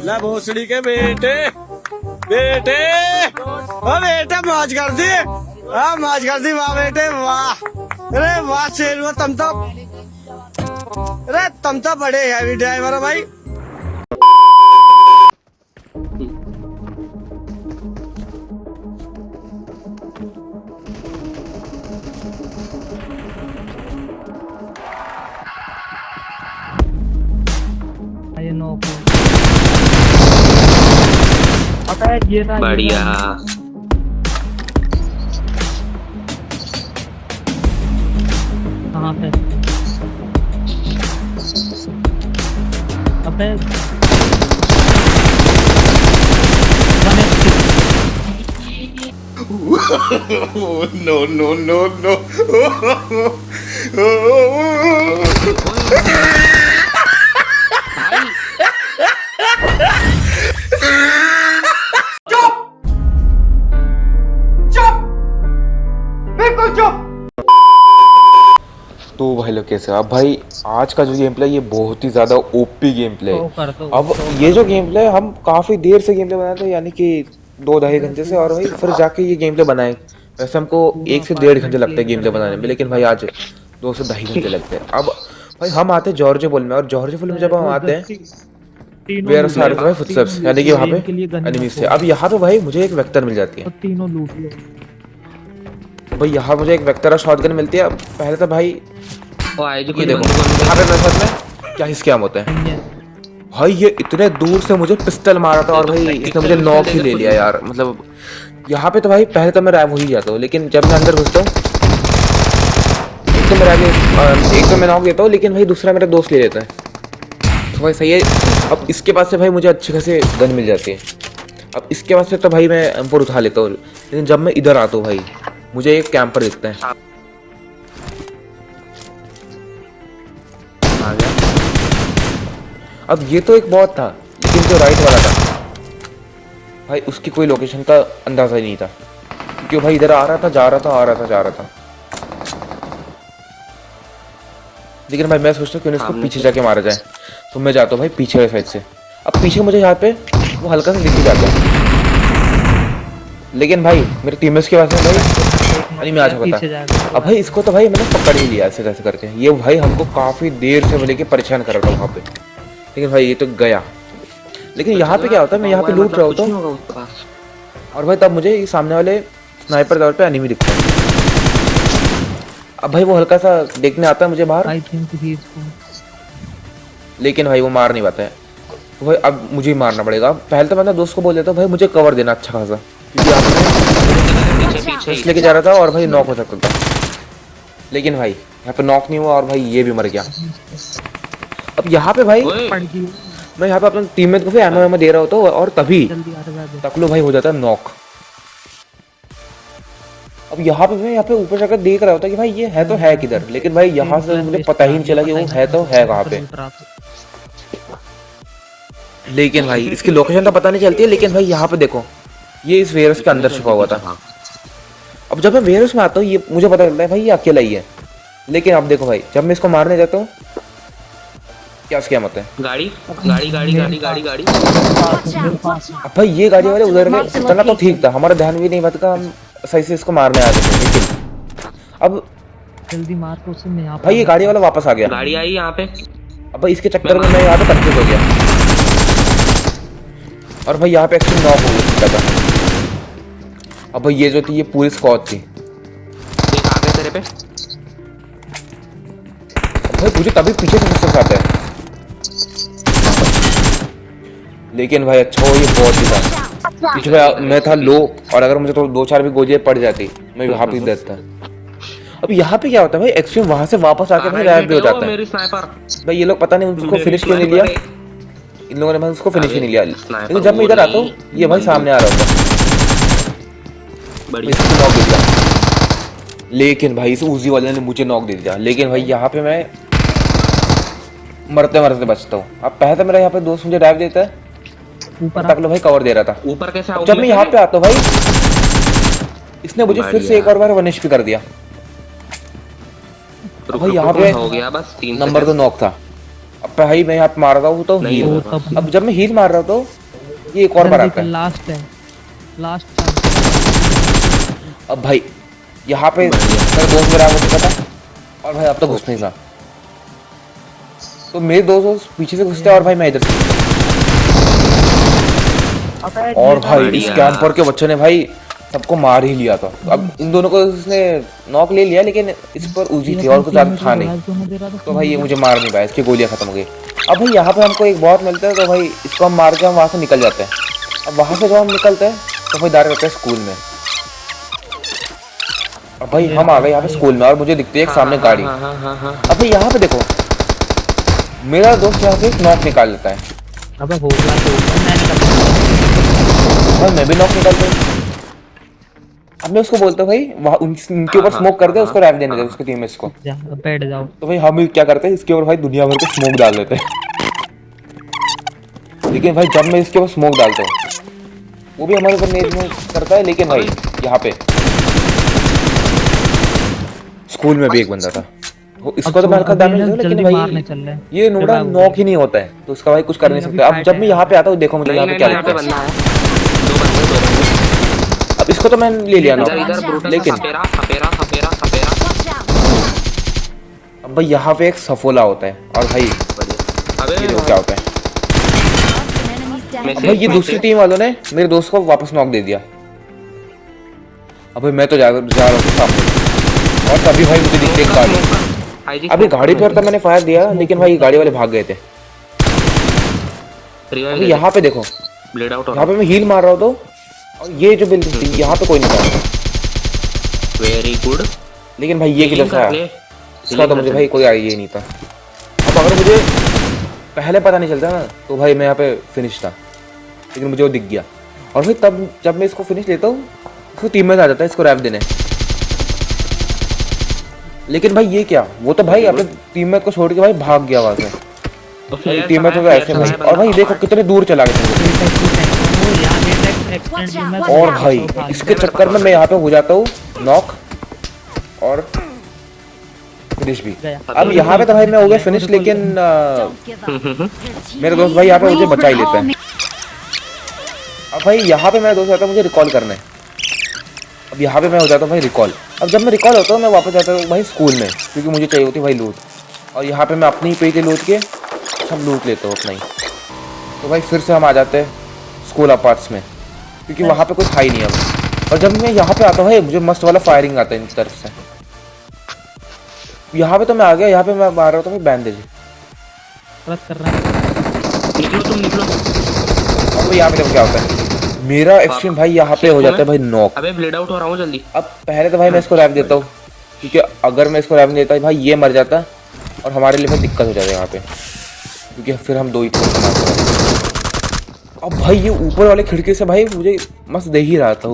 ला भोसड़ी के बेटे बेटे ओ बेटे मौज कर दी। हाँ मौज कर दी वाह बेटे वाह। अरे वाह शेर हुआ तुम तो। अरे तुम तो बड़े हैवी ड्राइवर हो भाई। बढ़िया। कहाँ पे? अबे no, no, no, no. तो भाई लोग कैसे अब भाई आज का जो गेम प्ले ये बहुत ही ज्यादा ओपी गेम प्ले है। अब ये जो गेम प्ले हम काफी देर से गेम प्ले बनाए थे यानी कि 2-2.5 घंटे से और भाई फिर जाके ये गेम प्ले बनाए। वैसे हमको 1 से 1.5 घंटे लगते हैं गेम प्ले बनाने में, लेकिन भाई आज 2 से 2.5 घंटे लगते हैं। अब भाई हम आते हैं जॉर्जिया फॉल में, और जॉर्जिया फॉल में जब हम आते हैं वेयर सारे भाई फुटस्टेप्स यानी कि वहाँ पे एनिमीज थे। अब यहाँ पे भाई मुझे एक वेक्टर मिल जाती है। तीनों लूट लो भाई यहाँ मुझे एक वेक्टर और शॉटगन मिलती है। पहले तो भाई ये देखो यहाँ पे मेरे साथ में क्या स्कैम होता है भाई। ये इतने दूर से मुझे पिस्टल मारा था और भाई इसने मुझे नॉक ही ले लिया यार। मतलब यहाँ पे तो भाई पहले तो मैं रैब हो ही जाता हूँ, लेकिन जब मैं अंदर घुसता हूँ एक तो मैं नॉक देता हूँ, लेकिन भाई दूसरा मेरा दोस्त ले लेता है। तो भाई सही है। अब इसके पास से भाई मुझे अच्छे खासे गन मिल जाती है। अब इसके पास से तो भाई मैं M4 उठा लेता हूँ, लेकिन जब मैं इधर आता हूँ भाई मुझे एक कैंपर दिखता है। आ गया। अब ये तो एक बॉट था, लेकिन जो राइट वाला था भाई उसकी कोई लोकेशन का अंदाजा ही नहीं था, क्योंकि भाई इधर आ रहा था जा रहा था आ रहा था जा रहा था। लेकिन भाई मैं सोचता हूँ क्यों इसको पीछे जाके मारा जाए, तो मैं जाता हूँ भाई पीछे वाली साइड से। अब पीछे मुझे यहाँ पे वो हल्का सा दिख ही जाता है, लेकिन भाई मेरे टीममेट्स के पास में भाई अरे मैं आ चुका था। अब भाई इसको तो भाई मैंने पकड़ ही लिया ऐसे कैसे करके। ये भाई हमको काफ़ी देर से लेके परेशान कर रहा था वहाँ पे, लेकिन भाई ये तो गया। लेकिन यहाँ पे क्या होता है, मैं यहाँ पे लूट रहा होता हूँ और भाई तब मुझे सामने वाले स्नाइपर तौर पे एनिमी दिखता है। अब भाई वो हल्का सा देखने आता है मुझे बाहर, लेकिन भाई वो मार नहीं पाता है। तो भाई अब मुझे ही मारना पड़ेगा। पहले तो मैं दोस्त को बोल देता हूँ भाई मुझे कवर देना अच्छा खासा, क्योंकि आपने इसलिए के जा रहा था और भाई नॉक हो सकता था। लेकिन भाई यहाँ पे नॉक नहीं हुआ और भाई ये भी मर गया। अब यहाँ पे भाई मैं यहाँ पे अपने टीममेट को भी एमओ दे रहा होता हूँ और तभी तकलो भाई हो जाता है नॉक। अब यहाँ पे मैं यहाँ पे ऊपर जाकर देख रहा होता कि भाई ये है तो है किधर, लेकिन भाई यहाँ से मुझे पता ही नहीं चला कि वो है तो है कहाँ पे। लेकिन भाई इसकी लोकेशन तो पता नहीं चलती है, लेकिन भाई यहाँ पे देखो ये इस वेयरहाउस के अंदर छुपा हुआ था। अब जब मैं वेयरहाउस में आता हूँ ये मुझे पता चलता है भाई ये अकेला ही है। लेकिन अब देखो भाई जब मैं इसको मारने जाता हूँ क्या स्कैम होता है। गाड़ी गाड़ी गाड़ी गाड़ी गाड़ी गाड़ी अब भाई ये गाड़ी वाले उधर गए, उतना तो ठीक था, हमारा ध्यान भी नहीं बता, हम सही से इसको मारने आ गए। लेकिन अब जल्दी मार को उसे मैं यहाँ भाई ये गाड़ी वाला वापस आ गया। गाड़ी आई यहाँ पे। अब भाई इसके चक्कर में मैं यहाँ पे कंफ्यूज हो गया और भाई यहाँ पे एक्चुअली नॉक हो गया था। अब भाई ये जो थी ये पूरी स्क्वाड थी। एक आ गया तेरे पे। भाई मुझे तभी पीछे से गुस्सा आता है, लेकिन भाई अच्छा हो ये बहुत ही था। पीछे मैं था लो, और अगर मुझे तो 2-4 भी गोलियां पड़ जाती मैं वहाँ पे देता। अब यहाँ पे क्या होता है भाई एक्सट्रीम वहां से वापस आके भाई रैप भी हो जाता है। भाई ये लोग पता नहीं उसको फिनिश क्यों नहीं लिया, इन लोगों ने भाई उसको फिनिश ही नहीं लिया। लेकिन जब मैं इधर आता हूँ ये भाई सामने आ रहा होता, नॉक दे दिया। लेकिन भाई इस उजी वाले ने मुझे नॉक दे दिया। लेकिन भाई यहाँ पे मैं मरते मरते बचता हूँ। अब पहले तो मेरा यहाँ पे दोस्त मुझे ड्राइव देता है, ऊपर तक लो भाई कवर दे रहा था। ऊपर कैसे आओगे? जब मैं यहाँ पे आता हूँ भाई इसने मुझे फिर से एक और बार 1 HP कर दिया। भाई यहाँ पे हो गया बस 3 नंबर तो नॉक था। अब भाई मैं यहाँ पे मार रहा हूँ तो हील। अब जब मैं हील मार रहा हूँ तो क्योंकि एक और बार आता है। लास्ट है, लास्ट। अब भाई यहाँ पे मेरे दोस्त मेरा मुझे पता, और भाई अब तो घुस नहीं था, तो मेरे दोस्त पीछे से घुसते और भाई मैं इधर से, और भाई इस कैंपर के बच्चों ने भाई सबको मार ही लिया था। अब इन दोनों को उसने नॉक ले लिया, लेकिन इस पर उजी थी और कुछ ज्यादा था नहीं, तो भाई ये मुझे मार नहीं पाया, इसकी गोलियां खत्म हो गई। अब भाई यहाँ पे हमको एक बॉट मिलता है, तो भाई इसको हम मार के हम वहाँ से निकल जाते हैं। अब वहाँ से जब हम निकलते हैं तो भाई डायरेक्ट रहते हैं स्कूल में। अब भाई हम आ गए यहाँ पे स्कूल में, और मुझे दिखती है एक सामने गाड़ी। अब भाई यहाँ पे देखो, मेरा दोस्त यहाँ पे एक नॉक निकाल लेता है। अबे हो गया तो भाई मैं भी नॉक निकालता हूँ। अब मैं उसको बोलता हूँ भाई वहाँ उनके ऊपर स्मोक कर दे, उसको रैप देने दे उसके टीममेट्स को। बैठ जाओ। तो भाई हम क्या करते हैं, इसके ऊपर भाई दुनिया भर के स्मोक डाल देते हैं। लेकिन भाई जब मैं इसके ऊपर स्मोक डालता हूँ, वो भी हमारे ऊपर नेट में करता है। लेकिन भाई यहाँ पे स्कूल में भी एक बंदा था, इसको तो मैं हल्का डैमेज दिया, लेकिन भाई ये नोड़ा नॉक ही नहीं होता है, तो उसका भाई कुछ कर नहीं सकते। अब जब मैं यहाँ पे आता हूँ, देखो मुझे यहाँ पे क्या लगता है। अब इसको तो मैंने ले लिया नॉक, लेकिन अब भाई यहाँ पे एक सफोला होता है, और भाई ये देखो क्या होता है। अब भाई ये दूसरी टीम वालों ने मेरे दोस्त को वापस नॉक दे दिया। अब भाई मैं तो जा रहा हूँ सामने, और तभी भाई मुझे दिखती है गाड़ी। अभी गाड़ी पर तो मैंने फायर दिया, लेकिन भाई गाड़ी वाले भाग गए थे। अभी यहाँ पे देखो, यहाँ पे मैं हील मार रहा हूँ, तो और ये जो बिल्डिंग थी यहाँ पे कोई नहीं था। Very good. लेकिन भाई ये किधर से आया, इसका तो मुझे भाई कोई आइडिया ही नहीं था। अब अगर मुझे पहले पता नहीं चलता ना, तो भाई मैं यहाँ पे फिनिश था, लेकिन मुझे वो दिख गया। और फिर तब जब मैं इसको फिनिश लेता हूँ, उसको टीम में आ जाता है इसको रैप देने। लेकिन भाई ये क्या, वो तो भाई अपने टीममेट को छोड़ के भाई भाग गया वहां से। टीममेट तो ऐसे भाई, और भाई देखो कितने दूर चला गया। और भाई इसके चक्कर में मैं यहाँ पे हो जाता हूँ नॉक और फिनिश भी। अब यहाँ पे तो भाई मैं हो गया फिनिश, लेकिन मेरे दोस्त भाई यहाँ पे मुझे बचा ही लेते हैं। अब भाई यहाँ पे मेरा दोस्त आता है मुझे रिकॉल करना है। अब यहाँ पे मैं हो जाता हूँ भाई रिकॉल। अब जब मैं रिकॉल होता हूँ, मैं वापस जाता हूँ भाई स्कूल में, क्योंकि मुझे चाहिए होती भाई लूट। और यहाँ पे मैं अपनी पेज लूट के सब लूट लेता हूँ अपना ही। तो भाई फिर से हम आ जाते हैं स्कूल अपार्ट्स में, क्योंकि वहाँ पे कुछ था ही नहीं अब। और जब मैं यहाँ पे आता हूँ भाई, मुझे मस्त वाला फायरिंग आता है इन तरफ से। यहाँ पे तो मैं आ गया, यहाँ पे मैं मार रहा था भाई बैंडेज। निकलो तुम निकलो। और यहाँ पे देखो क्या होता है, मेरा एक्सट्रीम भाई यहाँ पे हो जाता है भाई नॉक। अबे ब्लेड आउट हो रहा हूँ जल्दी। अब पहले तो भाई मैं इसको रैप देता हूँ, क्योंकि अगर मैं इसको रैप नहीं देता भाई ये मर जाता और हमारे लिए भाई दिक्कत हो जाता है यहाँ पे, क्योंकि फिर हम दो ही थे। अब भाई ये ऊपर वाले खिड़की से भाई मुझे मस्त दे ही रहा था।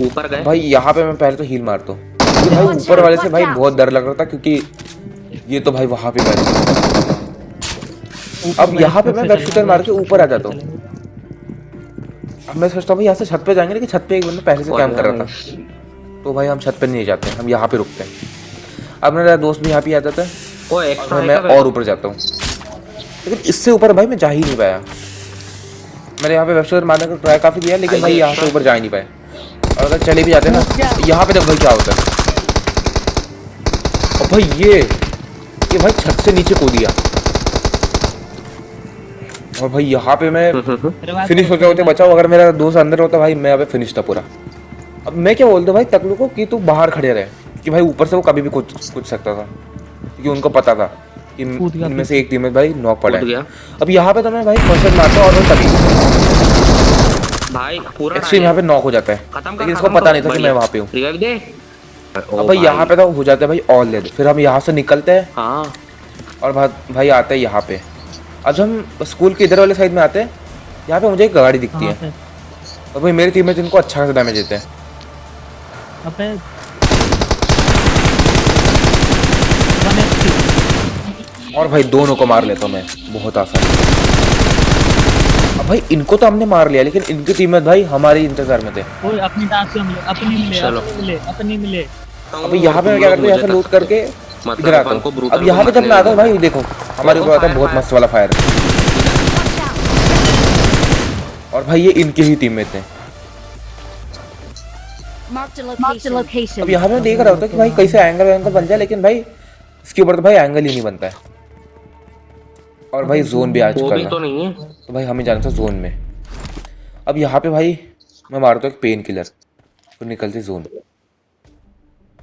ऊपर गए भाई यहाँ पे मैं पहले तो हील मारता हूँ, क्योंकि भाई ऊपर वाले से भाई बहुत डर लग रहा था, क्योंकि ये तो भाई वहाँ पे बैठे। अब यहाँ पे मैं वेब शूटर मार के ऊपर आ जाता हूँ। अब मैं सोचता हूँ भाई यहाँ से छत पे जाएंगे, लेकिन छत पे एक बंदा पहले से काम कर रहा था, तो भाई हम छत पे नहीं जाते, हम यहाँ पे रुकते हैं। अब मेरा दोस्त भी यहाँ पे आ जाता है, और मैं और ऊपर जाता हूँ, लेकिन इससे ऊपर भाई मैं जा ही नहीं पाया। मैंने यहाँ पे वेब शूटर मारने का ट्राई काफी किया, लेकिन भाई यहाँ से ऊपर जा ही नहीं पाए। और अगर चले भी जाते ना, यहाँ पे देखो भाई क्या होता है। और भाई ये भाई छत से नीचे कूद दिया, और भाई यहाँ पे मैं फिनिश होते होते बचाओ। अगर मेरा दोस्त अंदर होता भाई मैं यहाँ पे फिनिश था पूरा। अब मैं क्या बोलता भाई तकलू को कि तू बाहर खड़े रहे, कि भाई ऊपर से वो कभी भी कुछ सकता था, क्योंकि उनको पता था कि इनमें से एक टीम में भाई नॉक पड़ा है। अब यहाँ पे तो मैं भाई फर्स्ट मारता हूँ, और तभी भाई पूरा एक्सट्रीम यहाँ पे नॉक हो जाता है, लेकिन इसको पता नहीं था कि मैं वहाँ पे हूँ। रिवाइव दे। अब भाई यहाँ पे तो हो जाता है भाई ऑल डेड। फिर हम यहाँ से निकलते हैं, हाँ, और भाई आते हैं यहाँ पे। आज हम स्कूल के इधर वाले साइड में आते हैं, यहाँ पे मुझे एक गाड़ी दिखती है, और भाई मेरी टीम में जिनको अच्छा खासा डैमेज देते हैं। और भाई दोनों को मार लेता हूँ मैं बहुत आसान। अब भाई इनको तो हमने मार लिया, लेकिन इनकी टीम भाई हमारे इंतजार में थे। अपनी मिले। अभी यहाँ पे मैं क्या करता हूँ, यहाँ से लूट करके इधर आता हूँ। अब यहाँ पे जब मैं आता हूँ भाई देखो हमारे ऊपर आता है बहुत मस्त वाला फायर। और भाई ये इनके ही टीम में थे। Marked a location. अब यहाँ पे मैं देख रहा होता कि भाई कैसे एंगल बन जाए, लेकिन भाई इसके ऊपर तो भाई एंगल ही नहीं बनता है। और भाई जोन भी आ वो चुका भी है, तो नहीं है। तो भाई हमें जाना था जोन में। अब यहाँ पे भाई मैं मारता हूँ एक पेन किलर, तो निकलते जोन।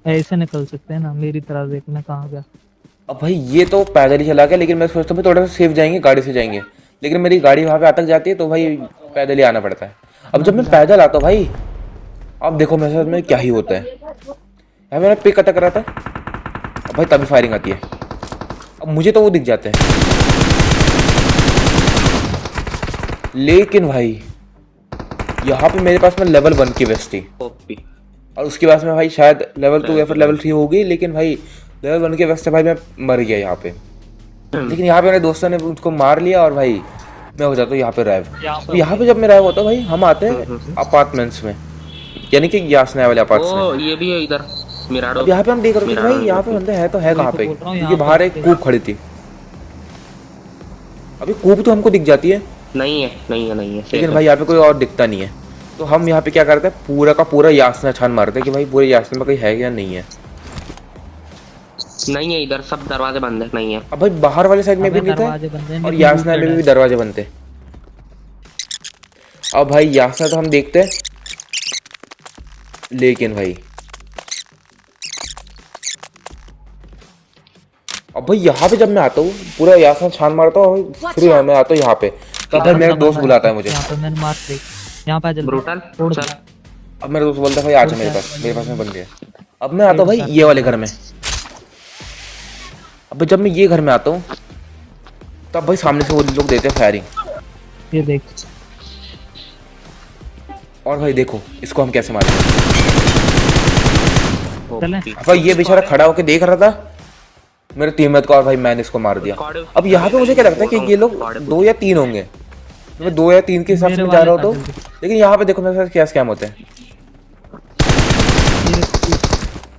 ऐसे निकल सकते हैं ना, मेरी तरह देखना कहाँ गया। अब भाई ये तो पैदल ही चला गया, लेकिन मैं सोचता हूँ थोड़ा सा सेफ जाएंगे, गाड़ी से जाएंगे, लेकिन मेरी गाड़ी वहाँ पे अटक जाती है, तो भाई पैदल ही आना पड़ता है। अब जब मैं पैदल आता हूँ भाई, अब देखो मेरे साथ में क्या ही होता है। यहाँ पे मैंने पिक अटक रहा था, अब भाई तभी फायरिंग आती है। अब मुझे तो वो दिख जाते हैं, लेकिन भाई यहाँ पे मेरे पास में लेवल 1 की वेस्ट थी, ओपी। और उसके बाद में भाई शायद लेवल 2 या फिर लेवल 3 होगी, लेकिन भाई लेवल 1 के वेस्ट से भाई मैं मर गया यहाँ पे। लेकिन यहाँ पे मेरे दोस्तों ने उसको मार लिया, और भाई मैं हो जाता हूँ यहाँ पे रैव। अब यहाँ पे जब मैं रैव होता हूँ भाई, हम आते हैं अपार्टमेंट्स में, यानी कि यासना वाले अपार्टमेंट्स ओ में। ये भी है इधर मिराडो। अब यहाँ पे हम देख रहे थे कि भाई यहाँ पे बंदे है तो है कहाँ पे, क्योंकि बाहर एक कूप खड़ी थी। अभी कूप तो हमको दिख जाती है, नहीं है नहीं है नहीं है। लेकिन भाई यहाँ पे कोई और दिखता नहीं है। तो हम यहाँ पे क्या करते हैं, पूरा का पूरा यासना छान मारते हैं कि भाई पूरे यासना में कोई है या नहीं है। नहीं है, इधर सब दरवाजे बंद है, नहीं है। अब भाई बाहर वाले साइड में भी नहीं दरवाजे बंद थे, हैं, और लेकिन यासना में looted भी दरवाजे बनते। अब भाई यासना तो हम देखते हैं, लेकिन भाई अब भाई यहाँ पे जब मैं आता हूँ पूरा यासना छान मारता हूँ, फिर मैं आता हूँ यहाँ पे, तब भाई मेरा दोस्त बुलाता है मुझे। यहाँ पे मैंने मार दी, यहाँ पे जल्दी ब्रूटल तोड़ चल। दे। अब मेरा दोस्त बोलता है भाई आजा मेरे पास में बंदे हैं। अब मैं आता हूँ भाई ये वाले घर में। अब जब मैं ये घर में आता हूँ, तब भाई सामने से वो लोग देते हैं फायरिंग। ये देख, और भाई देखो इसको हम कैसे मारें। चले। अब भाई ये बेचारा खड़ा होके देख रहा था मेरे टीममेट को, और भाई मैंने इसको मार दिया। अब यहाँ पे मुझे क्या लगता है कि ये लोग 2 या 3 होंगे, तो मैं 2 या 3 के हिसाब से जा रहा हूँ तो। लेकिन यहाँ पे देखो मेरे साथ क्या स्कैम होते हैं।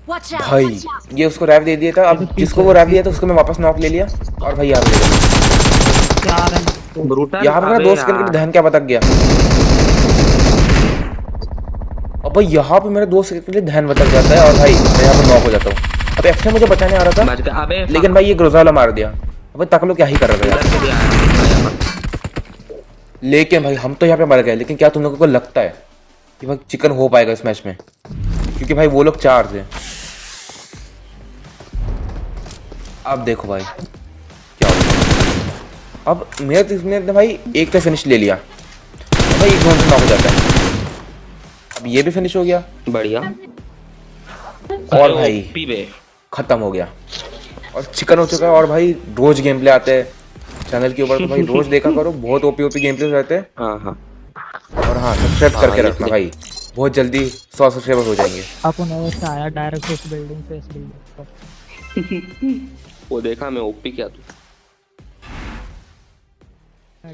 Watch out. भाई ये उसको रैप दे दिया था, अब जिसको वो रैप दिया था उसको मैं वापस नॉक ले लिया, और भाई यहाँ पे देखो, क्या आ रहा है? ब्रूटल यहाँ पे मेरा दोस्त करके ध्यान क्या भटक गया। अब भाई यहाँ पे मेरा दोस्त के लिए ध्यान भटक जाता है, और भाई मैं यहाँ पे नॉक हो जाता हूँ। अब एक्शन मुझे बचाने आ रहा था, बच गया। अबे लेकिन भाई ये ग्रोजाला मार दिया। अब भाई तक लो क्या ही कर रहा था यार। इधर से भी आया। लेकिन भाई हम तो यहाँ पे मर गए, लेकिन क्या तुम लोगों को लगता है कि भाई चिकन हो पाएगा इस मैच में, क्योंकि भाई वो लोग 4 थे। अब देखो भाई क्या होगा। अब मेरे टीम ने भाई एक पे फिनिश ले लिया, अब भाई एक जोन से नॉक हो जाता है। अब ये भी फिनिश हो गया, बढ़िया। और भाई ओपी बे। खत्म हो गया, और चिकन हो चुका है। और भाई रोज गेम प्ले आते हैं चैनल के ऊपर, तो भाई रोज देखा करो, बहुत ओपी गेम प्ले रहते हैं। हाँ हाँ। और हाँ सब्सक्राइब करके रखना भाई, बहुत जल्दी 100 सब्सक्राइबर हो जाएंगे। अपन ऐसे आया डायरेक्ट उस बिल्डिंग से, इस बिल्डिंग वो देखा मैं ओपी क्या तू। पर